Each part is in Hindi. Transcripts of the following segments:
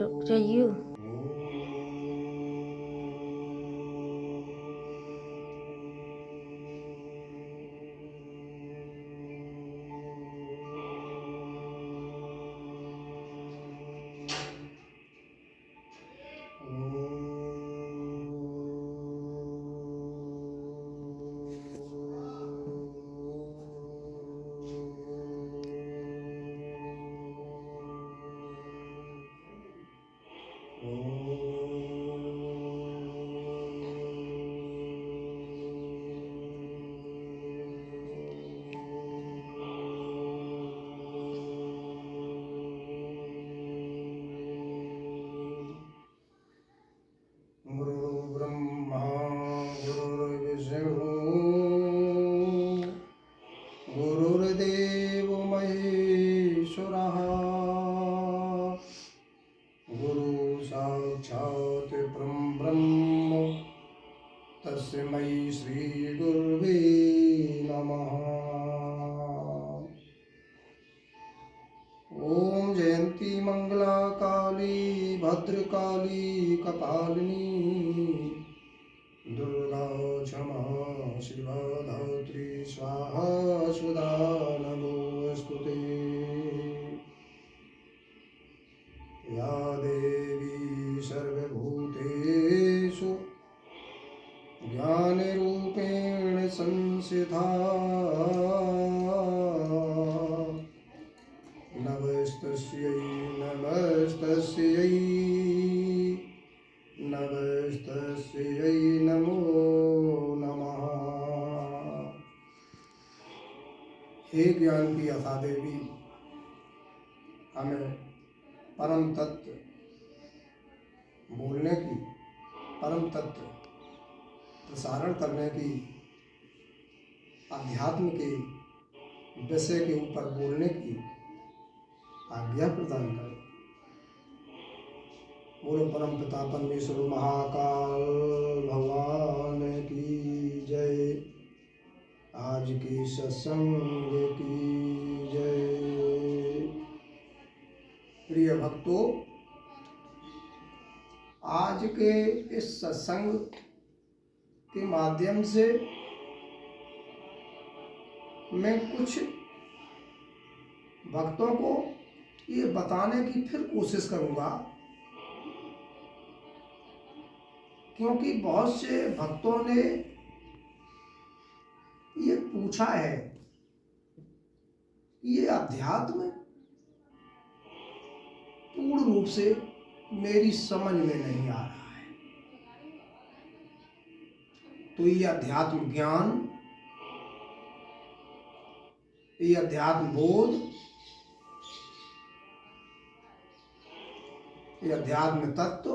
चाहिए। गुरुर्ब्रह्मा गुरुर्विष्णु गुरुर्देवो महेश्वरः गुरु साक्षात् परब्रह्म तस्मै श्री गुरुवे नमः। ओम जयंती मंगला काली भद्रकाली कपालिनी दुर्गा क्षमा शिवा धात्री स्वाहा सुधा नमोस्तुते। या देवी सर्वभूतेषु ज्ञानरूपेण संस्थिता नमस्तस्यै नमस्तस्यै नमस्तस्यै नमो नमः। हे ज्ञान की अथा देवी, हमें परम तत्व बोलने की, परम तत्व प्रसारण करने की, अध्यात्म के विषय के ऊपर बोलने की आज्ञा प्रदान करें। बोलो परम पिता परमेश्वर महाकाल भगवान की जय। आज की सत्संग की जय। प्रिय भक्तों, आज के इस सत्संग के माध्यम से मैं कुछ भक्तों को ये बताने की फिर कोशिश करूंगा, क्योंकि बहुत से भक्तों ने ये पूछा है ये अध्यात्म पूर्ण रूप से मेरी समझ में नहीं आ रहा है। तो ये अध्यात्म ज्ञान, ये अध्यात्म बोध, ये अध्यात्म तत्व,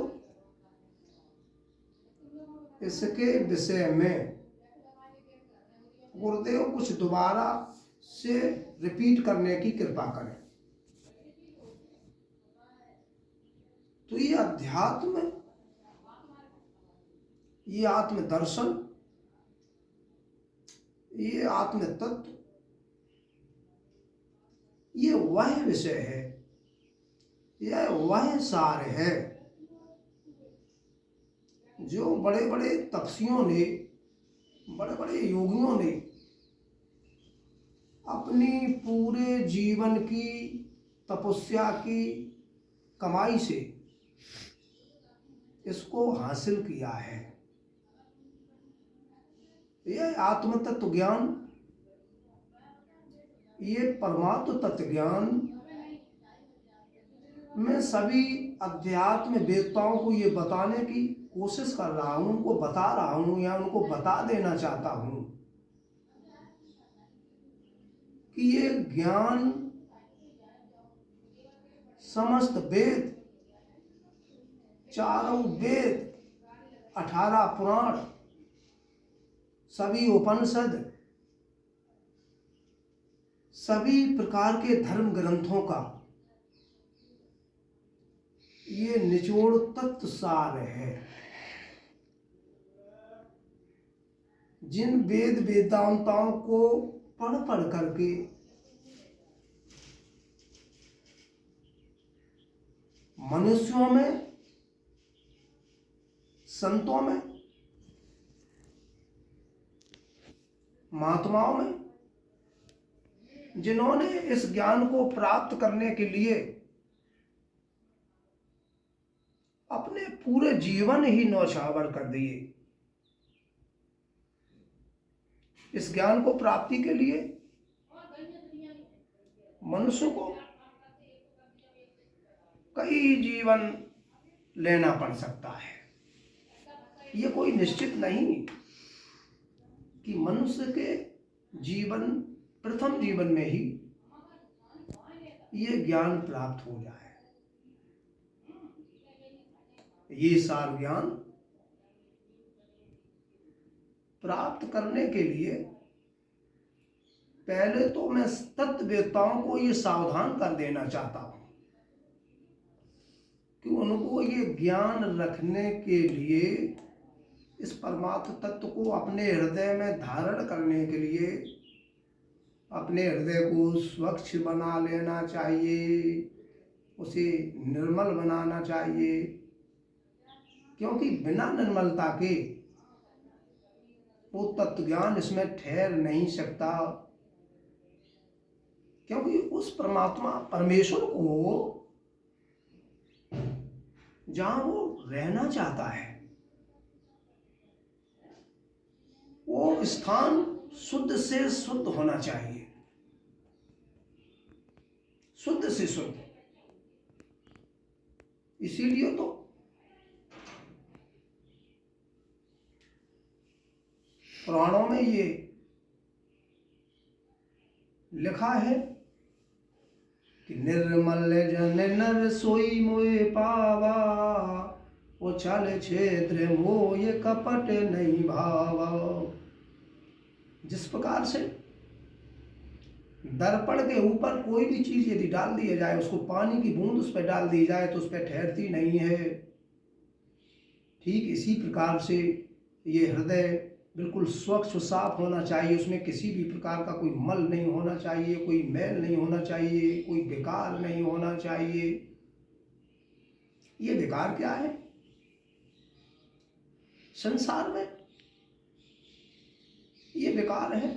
इसके विषय में गुरुदेव कुछ दोबारा से रिपीट करने की कृपा करें। तो ये अध्यात्म, ये आत्म दर्शन, ये आत्म तत्व, ये वह विषय है, यह वह सार है जो बड़े बड़े तपस्वियों ने, बड़े बड़े योगियों ने अपनी पूरे जीवन की तपस्या की कमाई से इसको हासिल किया है। यह आत्म तत्व ज्ञान, ये परमात्म तत्व ज्ञान मैं सभी अध्यात्म वेदताओं को ये बताने की कोशिश कर रहा हूं, उनको बता रहा हूं या उनको बता देना चाहता हूं कि ये ज्ञान समस्त वेद, चारों वेद, 18 पुराण, सभी उपनिषद, सभी प्रकार के धर्म ग्रंथों का ये निचोड़ तत्व सार है। जिन वेद वेदांताओं को पढ़ पढ़ करके मनुष्यों में, संतों में, महात्माओं में, जिन्होंने इस ज्ञान को प्राप्त करने के लिए अपने पूरे जीवन ही न्यौछावर कर दिए। इस ज्ञान को प्राप्ति के लिए मनुष्य को कई जीवन लेना पड़ सकता है। ये कोई निश्चित नहीं कि मनुष्य के जीवन, प्रथम जीवन में ही ये ज्ञान प्राप्त हो जाए। ये सार ज्ञान प्राप्त करने के लिए पहले तो मैं तत्ववेत्ताओं को ये सावधान कर देना चाहता हूं कि उनको ये ज्ञान रखने के लिए, इस परमात्म तत्व को अपने हृदय में धारण करने के लिए अपने हृदय को स्वच्छ बना लेना चाहिए, उसे निर्मल बनाना चाहिए, क्योंकि बिना निर्मलता के वो तत्व ज्ञान इसमें ठहर नहीं सकता। क्योंकि उस परमात्मा परमेश्वर को जहां वो रहना चाहता है, वो स्थान शुद्ध से शुद्ध होना चाहिए, शुद्ध से शुद्ध। इसीलिए तो पुराणों में ये लिखा है कि निर्मल जन नर सोई मोए पावा, वो चल क्षेत्र मोय कपट नहीं भावा। जिस प्रकार से दर्पण के ऊपर कोई भी चीज यदि डाल दिया जाए, उसको पानी की बूंद उस पर डाल दी जाए तो उस पर ठहरती नहीं है, ठीक इसी प्रकार से ये हृदय बिल्कुल स्वच्छ साफ होना चाहिए। उसमें किसी भी प्रकार का कोई मल नहीं होना चाहिए, कोई मैल नहीं होना चाहिए, कोई विकार नहीं होना चाहिए। ये विकार क्या है? संसार में ये विकार है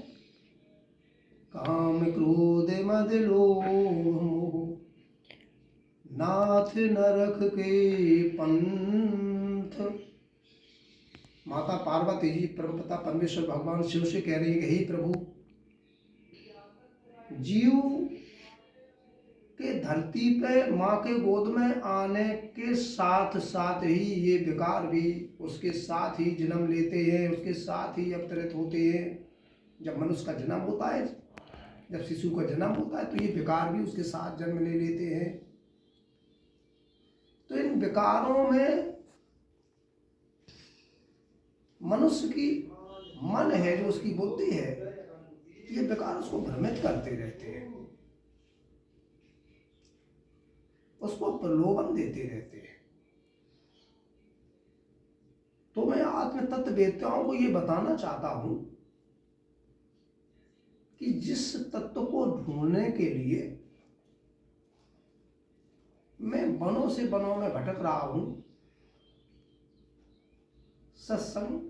काम क्रोध मद लोभ मोह, नाथ नरक के पंथ। माता पार्वती जी परमपिता परमेश्वर भगवान शिव से कह रही है कि हे प्रभु, जीव के धरती पे माँ के गोद में आने के साथ साथ ही ये विकार भी उसके साथ ही जन्म लेते हैं, उसके साथ ही अवतरित होते हैं। जब मनुष्य का जन्म होता है, जब शिशु का जन्म होता है, तो ये विकार भी उसके साथ जन्म ले लेते हैं। तो इन विकारों में मनुष्य की मन है, जो उसकी बुद्धि है, ये विकार उसको भ्रमित करते रहते हैं, उसको प्रलोभन देते रहते हैं। तो मैं आत्म तत्ववेत्ताओं को ये बताना चाहता हूं कि जिस तत्व को ढूंढने के लिए मैं वनों से वनों में भटक रहा हूं, सत्संग,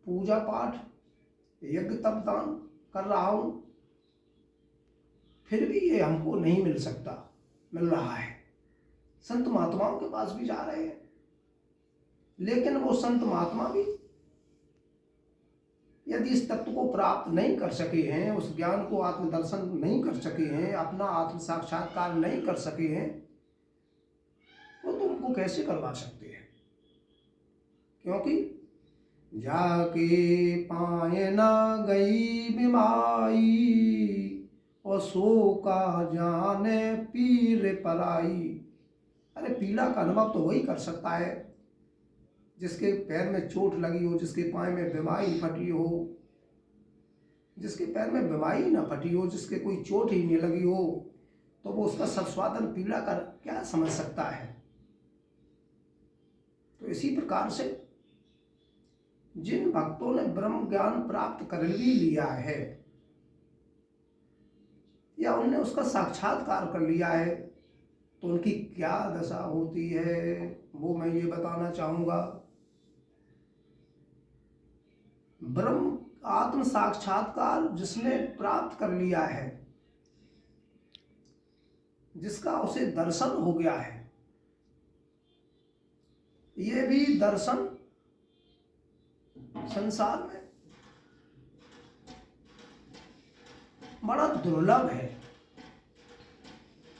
पूजा पाठ, यज्ञ तप दान कर रहा हूं, फिर भी ये हमको नहीं मिल सकता, मिल रहा है। संत महात्माओं के पास भी जा रहे हैं, लेकिन वो संत महात्मा भी यदि इस तत्व को प्राप्त नहीं कर सके हैं, उस ज्ञान को आत्मदर्शन नहीं कर सके हैं, अपना आत्म साक्षात्कार नहीं कर सके हैं, वो तो उनको कैसे करवा सकते हैं? क्योंकि जाके पाए ना गई बिमाई, और सो का जाने पीर पराई। अरे पीड़ा का अनुभव तो वही कर सकता है जिसके पैर में चोट लगी हो, जिसके पाए में बीमारी फटी हो, जिसके पैर में बीमारी ना फटी हो, जिसके कोई चोट ही नहीं लगी हो, तो वो उसका सस्वादन पीड़ा कर क्या समझ सकता है? तो इसी प्रकार से जिन भक्तों ने ब्रह्म ज्ञान प्राप्त कर भी लिया है, या उनने उसका साक्षात्कार कर लिया है, तो उनकी क्या दशा होती है वो मैं ये बताना चाहूँगा। ब्रह्म आत्म साक्षात्कार जिसने प्राप्त कर लिया है, जिसका उसे दर्शन हो गया है, ये भी दर्शन संसार में बड़ा दुर्लभ है।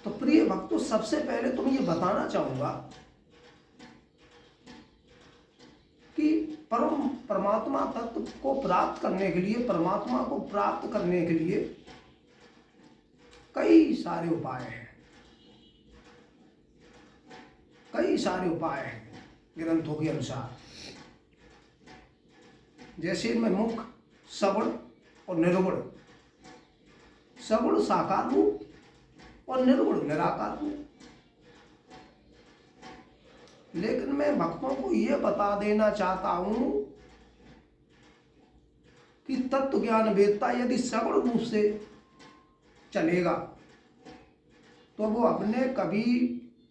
तो प्रिय भक्तों, सबसे पहले तो मैं ये बताना चाहूंगा कि परमात्मा तत्व को प्राप्त करने के लिए, परमात्मा को प्राप्त करने के लिए कई सारे उपाय हैं, कई सारे उपाय हैं ग्रंथों के अनुसार। जैसे इनमें मुख्य सगुण और निर्गुण, सगुण साकार रूप और निर्गुण निराकार रूप। लेकिन मैं भक्तों को यह बता देना चाहता हूं कि तत्व ज्ञान वेदता यदि सगुण रूप से चलेगा तो वो अपने कभी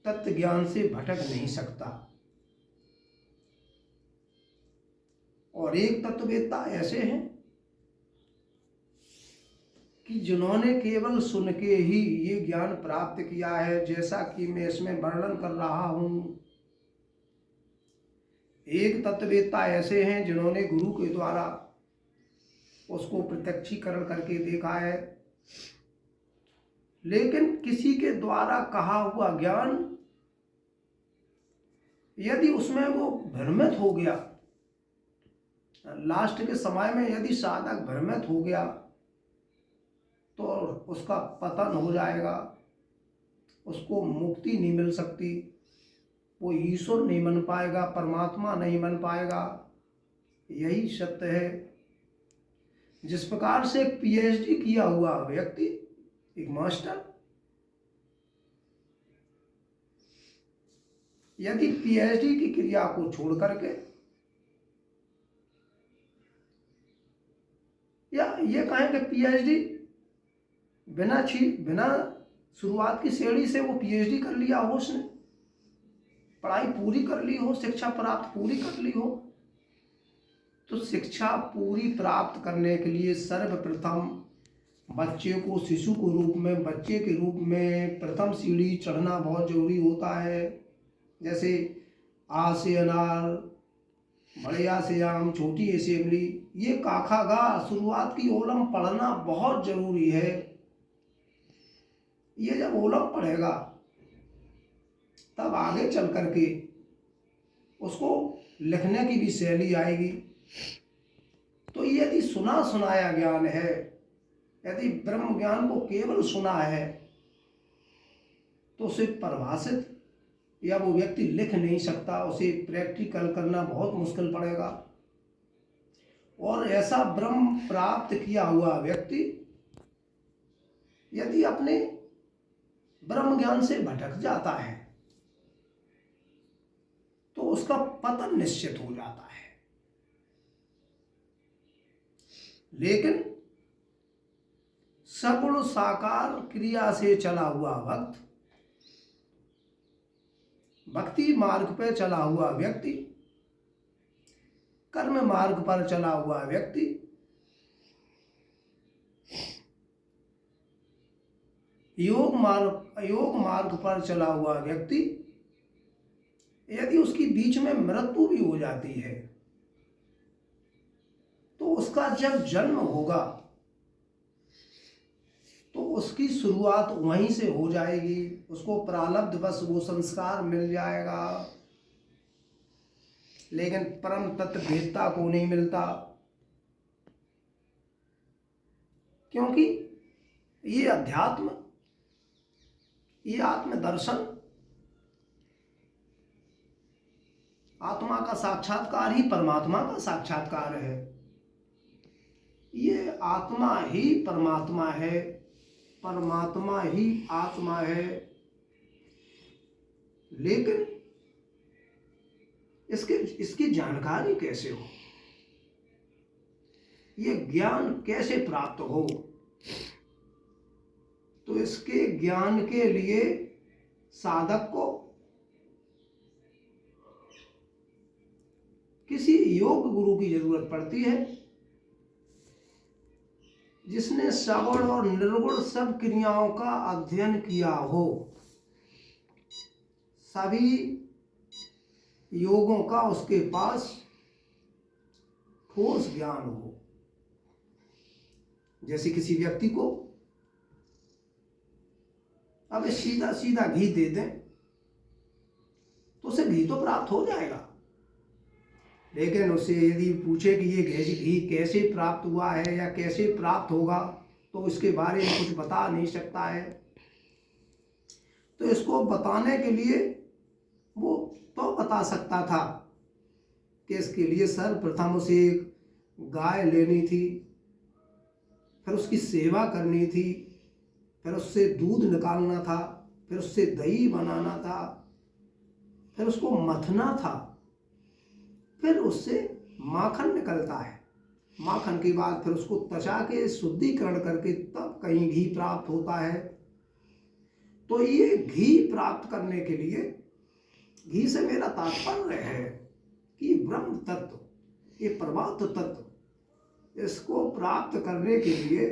तत्व ज्ञान से भटक नहीं सकता। और एक तत्ववेत्ता ऐसे हैं कि जिन्होंने केवल सुन के ही ये ज्ञान प्राप्त किया है, जैसा कि मैं इसमें वर्णन कर रहा हूं। एक तत्ववेत्ता ऐसे हैं जिन्होंने गुरु के द्वारा उसको प्रत्यक्षीकरण करके देखा है, लेकिन किसी के द्वारा कहा हुआ ज्ञान यदि उसमें वो भ्रमित हो गया, लास्ट के समय में यदि साधक भ्रमित हो गया तो उसका पतन हो जाएगा, उसको मुक्ति नहीं मिल सकती, वो ईश्वर नहीं बन पाएगा, परमात्मा नहीं बन पाएगा। यही सत्य है। जिस प्रकार से एक पीएचडी किया हुआ व्यक्ति, एक मास्टर, यदि पीएचडी की क्रिया को छोड़ करके या ये कहें कि पीएचडी बिना शुरुआत की सीढ़ी से वो पीएचडी कर लिया हो, उसने पढ़ाई पूरी कर ली हो, शिक्षा प्राप्त पूरी कर ली हो, तो शिक्षा पूरी प्राप्त करने के लिए सर्वप्रथम बच्चे को शिशु के रूप में, बच्चे के रूप में प्रथम सीढ़ी चढ़ना बहुत जरूरी होता है। जैसे आ से अनार, बढ़िया से आम, छोटी असेंबली, ये काखा गा शुरुआत की ओलम पढ़ना बहुत जरूरी है। ये जब ओलम पढ़ेगा तब आगे चल करके उसको लिखने की भी शैली आएगी। तो यदि सुना सुनाया ज्ञान है, यदि ब्रह्म ज्ञान को केवल सुना है तो उसे परिभाषित या वो व्यक्ति लिख नहीं सकता, उसे प्रैक्टिकल करना बहुत मुश्किल पड़ेगा। और ऐसा ब्रह्म प्राप्त किया हुआ व्यक्ति यदि अपने ब्रह्म ज्ञान से भटक जाता है तो उसका पतन निश्चित हो जाता है। लेकिन सगुण साकार क्रिया से चला हुआ भक्त, भक्ति मार्ग पर चला हुआ व्यक्ति, कर्म मार्ग पर चला हुआ व्यक्ति योग मार्ग पर चला हुआ व्यक्ति, यदि उसकी बीच में मृत्यु भी हो जाती है तो उसका जब जन्म होगा तो उसकी शुरुआत वहीं से हो जाएगी, उसको प्रारब्ध बस वो संस्कार मिल जाएगा, लेकिन परम तत्व भेदता को नहीं मिलता। क्योंकि ये अध्यात्म, ये आत्मदर्शन, आत्मा का साक्षात्कार ही परमात्मा का साक्षात्कार है। ये आत्मा ही परमात्मा है, परमात्मा ही आत्मा है। लेकिन इसकी जानकारी कैसे हो, ये ज्ञान कैसे प्राप्त हो, तो इसके ज्ञान के लिए साधक को किसी योग गुरु की जरूरत पड़ती है, जिसने सगुण और निर्गुण सब क्रियाओं का अध्ययन किया हो, सभी योगों का उसके पास ठोस ज्ञान हो। जैसे किसी व्यक्ति को अब सीधा सीधा घी दे दें तो उसे घी तो प्राप्त हो जाएगा, लेकिन उससे यदि पूछे कि ये घी कैसे प्राप्त हुआ है या कैसे प्राप्त होगा, तो इसके बारे में कुछ बता नहीं सकता है। तो इसको बताने के लिए वो तो बता सकता था कि इसके लिए सर्वप्रथम उसे एक गाय लेनी थी, फिर उसकी सेवा करनी थी, फिर उससे दूध निकालना था, फिर उससे दही बनाना था, फिर उसको मथना था, फिर उससे माखन निकलता है। माखन के बाद फिर उसको त्वचा के शुद्धिकरण करके तब कहीं घी प्राप्त होता है। तो ये घी प्राप्त करने के लिए, घी से मेरा तात्पर्य है कि ब्रह्म तत्व, ये परमात्म तत्व, इसको प्राप्त करने के लिए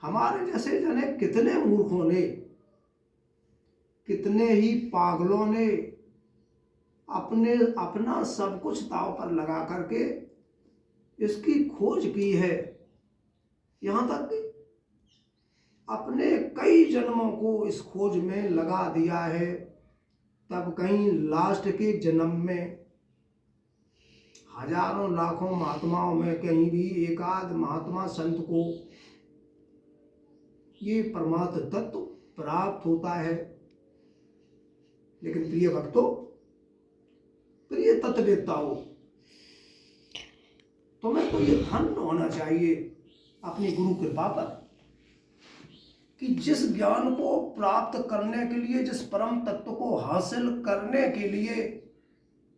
हमारे जैसे जने कितने मूर्खों ने, कितने ही पागलों ने अपना सब कुछ दांव पर लगा करके इसकी खोज की है। यहाँ तक कि अपने कई जन्मों को इस खोज में लगा दिया है, तब कहीं लास्ट के जन्म में हजारों लाखों महात्माओं में कहीं भी एकाध महात्मा संत को ये परमात्म तत्व प्राप्त होता है। लेकिन प्रिय भक्तों, प्रिय तत्ववेत्ताओं, तुम्हें तो ये धन्य होना चाहिए अपनी गुरु कृपा पर कि जिस ज्ञान को प्राप्त करने के लिए, जिस परम तत्व को हासिल करने के लिए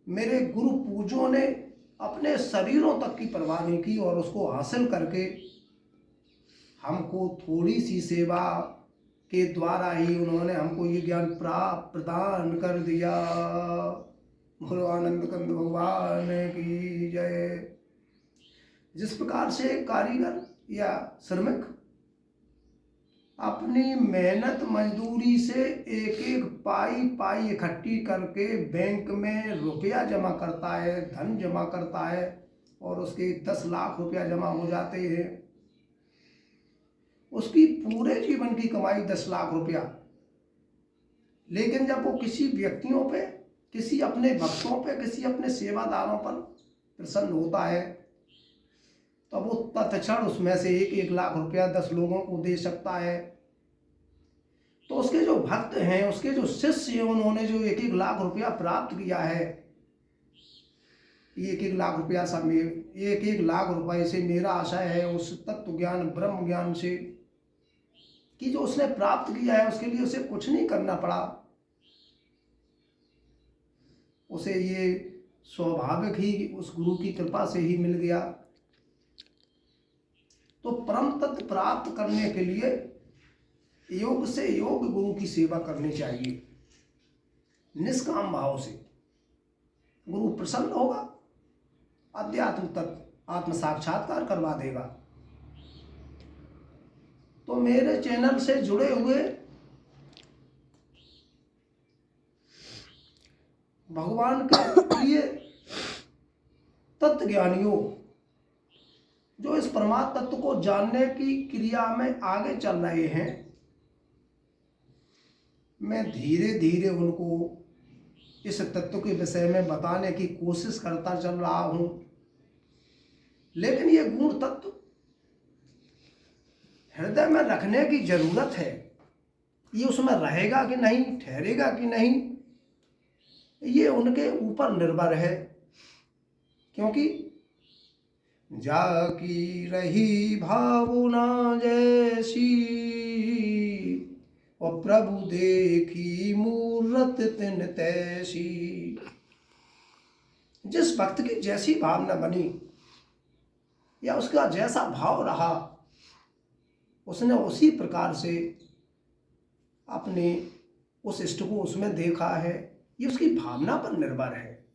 मेरे गुरु पूजों ने अपने शरीरों तक की परवाह नहीं की और उसको हासिल करके हमको थोड़ी सी सेवा के द्वारा ही उन्होंने हमको ये ज्ञान प्रदान कर दिया। गुरु आनंद कंद भगवान की जय। जिस प्रकार से कारीगर या श्रमिक अपनी मेहनत मजदूरी से एक एक पाई इकट्ठी करके बैंक में रुपया जमा करता है, धन जमा करता है और उसके 10 लाख रुपया जमा हो जाते हैं, उसकी पूरे जीवन की कमाई 10 लाख रुपया। लेकिन जब वो किसी व्यक्तियों पे, किसी अपने भक्तों पे, किसी अपने सेवादारों पर प्रसन्न होता है, तो वो तत्क्षण उसमें से 1-1 लाख रुपया 10 लोगों को दे सकता है। तो उसके जो भक्त हैं, उसके जो शिष्य हैं, उन्होंने जो 1-1 लाख रुपया प्राप्त किया है, 1-1 लाख रुपया सब, 1-1 लाख रुपए से मेरा आशय है उस तत्व ज्ञान, ब्रह्म ज्ञान से कि जो उसने प्राप्त किया है उसके लिए उसे कुछ नहीं करना पड़ा, उसे ये स्वाभाविक ही उस गुरु की कृपा से ही मिल गया। तो परम तत्व प्राप्त करने के लिए योग से योग गुरु की सेवा करनी चाहिए, निष्काम भाव से। गुरु प्रसन्न होगा, अध्यात्म तत्व आत्म साक्षात्कार करवा देगा। तो मेरे चैनल से जुड़े हुए भगवान के प्रिय तत्व ज्ञानियों, जो इस परमात्म तत्व को जानने की क्रिया में आगे चल रहे हैं, मैं धीरे धीरे उनको इस तत्व के विषय में बताने की कोशिश करता चल रहा हूं। लेकिन ये गुण तत्व हृदय में रखने की जरूरत है। ये उसमें रहेगा कि नहीं, ठहरेगा कि नहीं, ये उनके ऊपर निर्भर है। क्योंकि जाकी रही भावना जैसी और प्रभु देखी मूरत तिन तैसी। जिस भक्त की जैसी भावना बनी या उसका जैसा भाव रहा, उसने उसी प्रकार से अपने उस इष्ट को उसमें देखा है, ये उसकी भावना पर निर्भर है,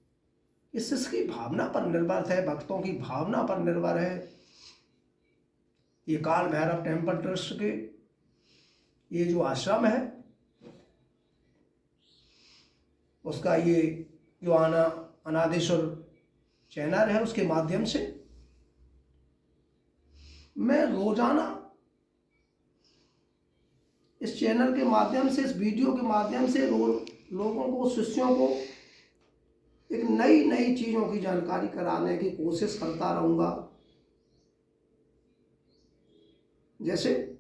ये शिष्य की भावना पर निर्भर है, भक्तों की भावना पर निर्भर है। ये काल भैरव टेम्पल ट्रस्ट के ये जो आश्रम है उसका ये जो अनादेश्वर चैनल है उसके माध्यम से मैं रोजाना इस चैनल के माध्यम से, इस वीडियो के माध्यम से लोगों को, शिष्यों को एक नई नई चीज़ों की जानकारी कराने की कोशिश करता रहूँगा। जैसे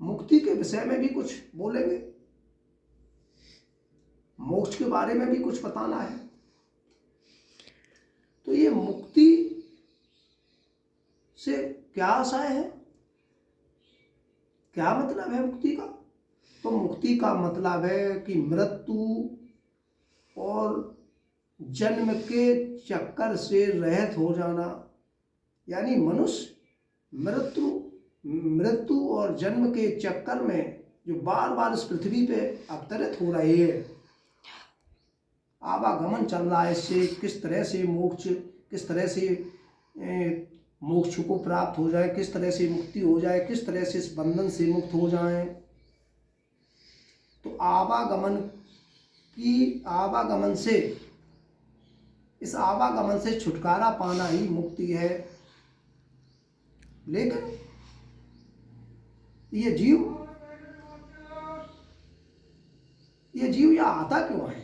मुक्ति के विषय में भी कुछ बोलेंगे, मोक्ष के बारे में भी कुछ बताना है। तो ये मुक्ति से क्या आशय है, क्या मतलब है मुक्ति का? तो मुक्ति का मतलब है कि मृत्यु और जन्म के चक्कर से रहित हो जाना, यानी मनुष्य मृत्यु और जन्म के चक्कर में जो बार बार इस पृथ्वी पे अवतरित हो रहे हैं, आवागमन चल रहा है, इससे किस तरह से मोक्ष, किस तरह से मोक्ष को प्राप्त हो जाए, किस तरह से मुक्ति हो जाए, किस तरह से इस बंधन से मुक्त हो जाए। तो इस आवागमन से छुटकारा पाना ही मुक्ति है। लेकिन ये जीव यहाँ आता क्यों है,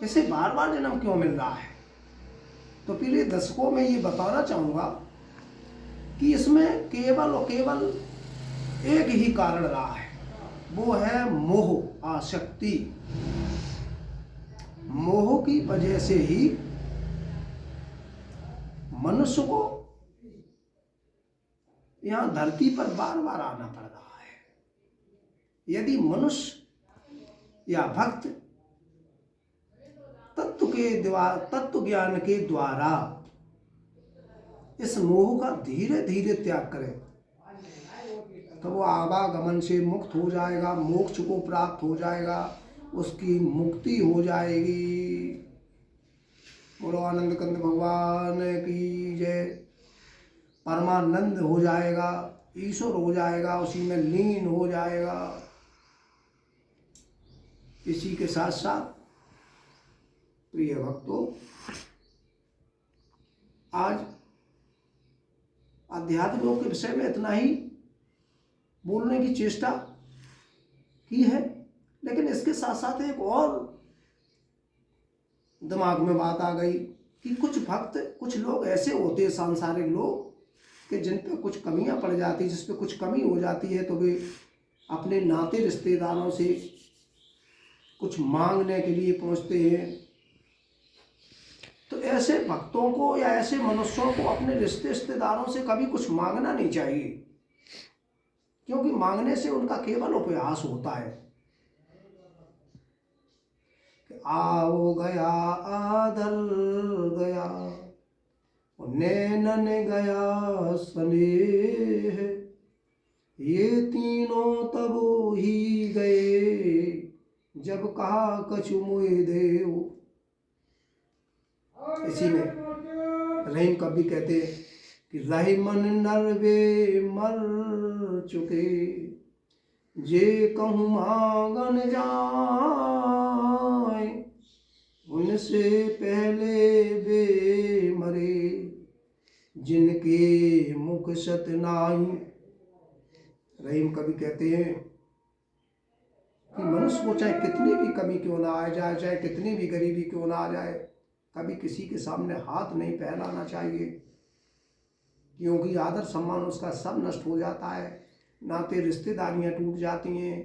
इसे बार बार जन्म क्यों मिल रहा है? तो पिछले दशकों में ये बताना चाहूँगा कि इसमें केवल और केवल एक ही कारण रहा है, वो है मोह, आसक्ति। मोह की वजह से ही मनुष्य को यहाँ धरती पर बार बार आना पड़ रहा है। यदि मनुष्य या भक्त तत्व ज्ञान के द्वारा इस मोह का धीरे धीरे त्याग करे तो वो आवागमन से मुक्त हो जाएगा, मोक्ष को प्राप्त हो जाएगा, उसकी मुक्ति हो जाएगी। बोलो आनंद कंद भगवान की जय। परमानंद हो जाएगा, ईश्वर हो जाएगा, उसी में लीन हो जाएगा। इसी के साथ साथ प्रिय भक्तों, आज आध्यात्म योग के विषय में इतना ही बोलने की चेष्टा की है, लेकिन इसके साथ साथ एक और दिमाग में बात आ गई कि कुछ भक्त, कुछ लोग ऐसे होते हैं, सांसारिक लोग, कि जिन पे कुछ कमियां पड़ जाती, जिस पे कुछ कमी हो जाती है तो वे अपने नाते रिश्तेदारों से कुछ मांगने के लिए पहुंचते हैं। तो ऐसे भक्तों को या ऐसे मनुष्यों को अपने रिश्तेदारों से कभी कुछ मांगना नहीं चाहिए, क्योंकि मांगने से उनका केवल उपहास होता है। आओ गया आदर गया, नैनन गया स्नेह, ये तीनों तब ही गए जब कहा कछु मोए देव। इसी में रहीम कवि कहते हैं कि रही मन नरवे मर चुके, जे कहूँ मांगन जाए, उनसे पहले वे मरे, जिनके मुख सत नाई। रहीम कवि कहते हैं कि मनुष्य को चाहे कितनी भी कमी क्यों ना आ जाए, चाहे कितनी भी गरीबी क्यों ना आ जाए, कभी किसी के सामने हाथ नहीं फैलाना चाहिए, क्योंकि आदर सम्मान उसका सब नष्ट हो जाता है, नाते रिश्तेदारियां टूट जाती हैं।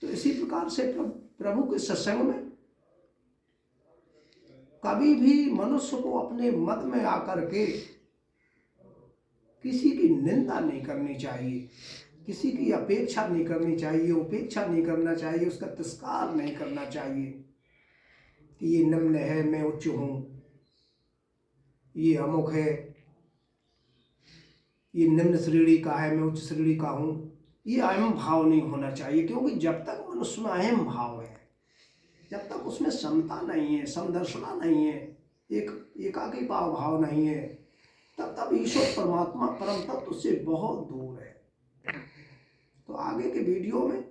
तो इसी प्रकार से प्रभु के सत्संग में कभी भी मनुष्य को अपने मत में आकर के किसी की निंदा नहीं करनी चाहिए, किसी की अपेक्षा नहीं करनी चाहिए, उपेक्षा नहीं करना चाहिए, उसका तिरस्कार नहीं करना चाहिए कि ये निम्न है, मैं उच्च हूँ, ये अमुक है, ये निम्न श्रेणी का है, मैं उच्च श्रेणी का हूँ। ये अहम भाव नहीं होना चाहिए, क्योंकि जब तक मनुष्य में अहम भाव है, जब तक उसमें समता नहीं है, समदर्शना नहीं है, एक एकाकी भाव नहीं है, तब तक ईश्वर परमात्मा परम तत्व उससे बहुत दूर है। तो आगे के वीडियो में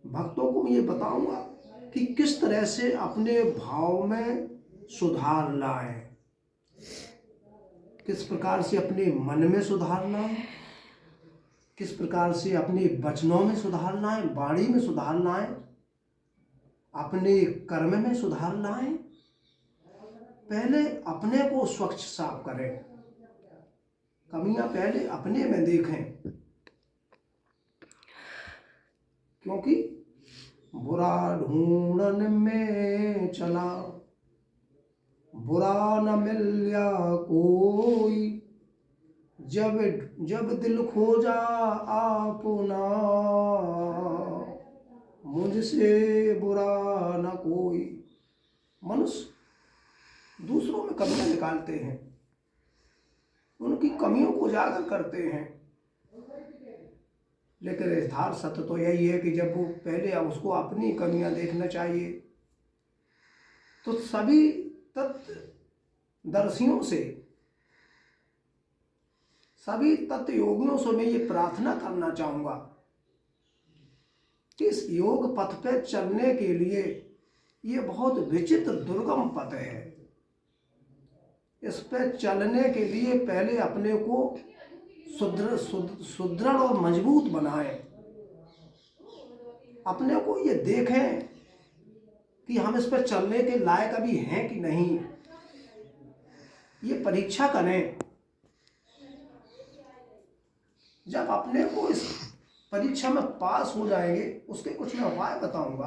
भक्तों को मैं ये बताऊंगा कि किस तरह से अपने भाव में सुधार लाएं, किस प्रकार से अपने मन में सुधार लाएं, किस प्रकार से अपने वचनों में सुधार लाएं, वाणी में सुधार लाएं, अपने कर्म में सुधार लाएं। पहले अपने को स्वच्छ साफ करें, कमियां पहले अपने में देखें, क्योंकि बुरा ढूंढन में चला बुरा न मिल्या कोई, जब जब दिल खोजा आपना मुझसे बुरा न कोई। मनुष्य दूसरों में कमियां निकालते हैं, उनकी कमियों को उजागर करते हैं, लेकिन यथार्थ सत्य तो यही है कि जब वो पहले अब उसको अपनी कमियां देखना चाहिए। तो सभी तत्वदर्शियों से, सभी तत्व योगियों से मैं ये प्रार्थना करना चाहूँगा कि इस योग पथ पे चलने के लिए ये बहुत विचित्र दुर्गम पथ है। इस पे चलने के लिए पहले अपने को सुदृढ़ और मजबूत बनाएं, अपने को ये देखें कि हम इस पर चलने के लायक अभी हैं कि नहीं, ये परीक्षा करें। जब अपने को इस परीक्षा में पास हो जाएंगे, उसके कुछ मैं उपाय बताऊंगा,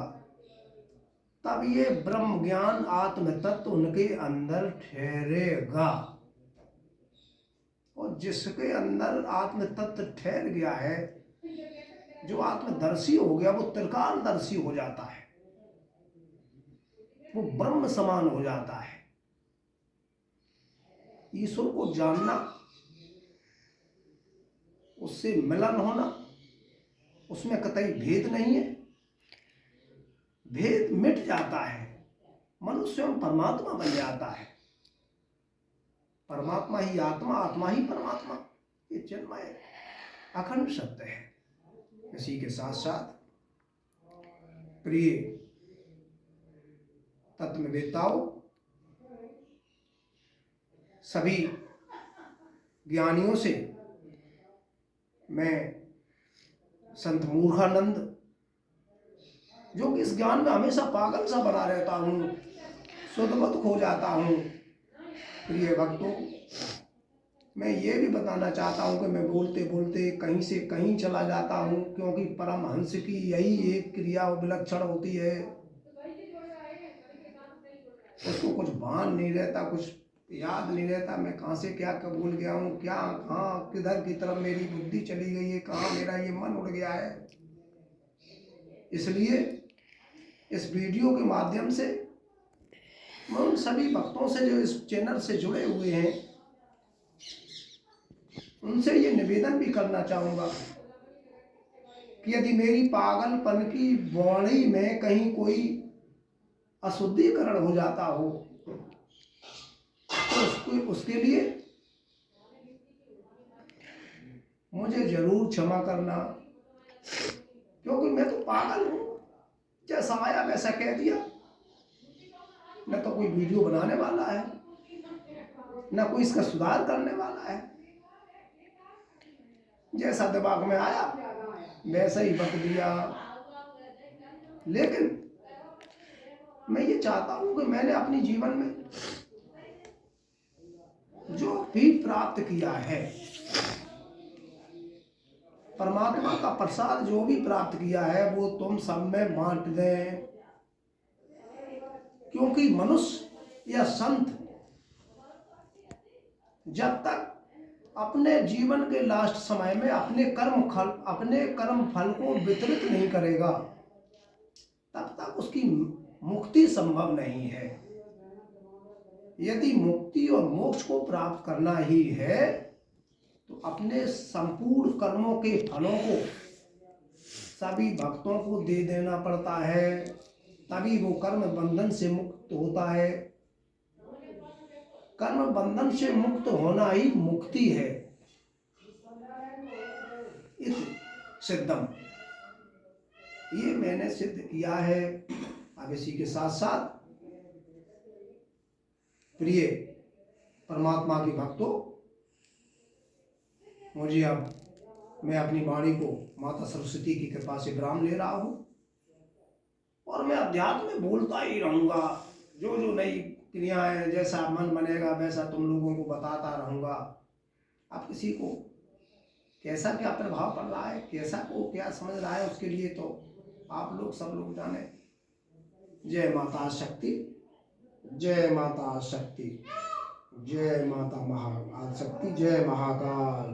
तब ये ब्रह्म ज्ञान आत्म तत्व उनके अंदर ठहरेगा। और जिसके अंदर आत्म तत्व ठहर गया है, जो आत्मदर्शी हो गया, वो त्रिकालदर्शी हो जाता है, वो ब्रह्म समान हो जाता है। ईश्वर को जानना, उससे मिलन होना, उसमें कतई भेद नहीं है, भेद मिट जाता है, मनुष्य स्वयं परमात्मा बन जाता है। परमात्मा ही आत्मा, आत्मा ही परमात्मा, ये चिन्मय अखंड सत्य है। इसी के साथ साथ प्रिय तत्ववेताओं, सभी ज्ञानियों से मैं संत मूर्खानंद, जो कि इस ज्ञान में हमेशा पागल सा बना रहता हूँ, सुधबुध खो जाता हूँ, प्रिय भक्तों, मैं ये भी बताना चाहता हूँ कि मैं बोलते बोलते कहीं से कहीं चला जाता हूँ, क्योंकि परमहंस की यही एक क्रिया विलक्षण होती है। उसको कुछ भान नहीं रहता, कुछ याद नहीं रहता, मैं कहाँ से क्या कब भूल गया हूँ, क्या कहाँ किधर की तरफ मेरी बुद्धि चली गई है, कहाँ मेरा ये मन उड़ गया है। इसलिए इस वीडियो के माध्यम से मैं उन सभी भक्तों से जो इस चैनल से जुड़े हुए हैं, उनसे ये निवेदन भी करना चाहूँगा कि यदि मेरी पागलपन की वाणी में कहीं कोई अशुद्धिकरण हो जाता हो, तो उसके लिए मुझे जरूर क्षमा करना, क्योंकि मैं तो पागल हूँ, जैसा आया वैसा कह दिया। न तो कोई वीडियो बनाने वाला है, न कोई इसका सुधार करने वाला है, जैसा दिमाग में आया वैसा ही बक दिया। लेकिन मैं ये चाहता हूँ कि मैंने अपने जीवन में जो भी प्राप्त किया है, परमात्मा का प्रसाद जो भी प्राप्त किया है, वो तुम सब में बांट दें, क्योंकि मनुष्य या संत जब तक अपने जीवन के लास्ट समय में अपने कर्म फल को वितरित नहीं करेगा, तब तक उसकी मुक्ति संभव नहीं है। यदि मुक्ति और मोक्ष को प्राप्त करना ही है तो अपने संपूर्ण कर्मों के फलों को सभी भक्तों को दे देना पड़ता है, तभी वो कर्म बंधन से मुक्त होता है। कर्म बंधन से मुक्त होना ही मुक्ति है। इस सिद्धम, ये मैंने सिद्ध किया है। अब इसी के साथ साथ प्रिय परमात्मा के भक्तों, मुझे अब मैं अपनी वाणी को माता सरस्वती की कृपा से विराम ले रहा हूँ और मैं अध्यात्म में बोलता ही रहूँगा। जो जो नई क्रियाएं, जैसा मन बनेगा वैसा तुम लोगों को बताता रहूँगा। अब किसी को कैसा क्या प्रभाव पड़ रहा है, कैसा को क्या समझ रहा है, उसके लिए तो आप लोग सब लोग जाने। जय माता शक्ति, जय माता शक्ति, जय माता महाशक्ति, जय महाकाल।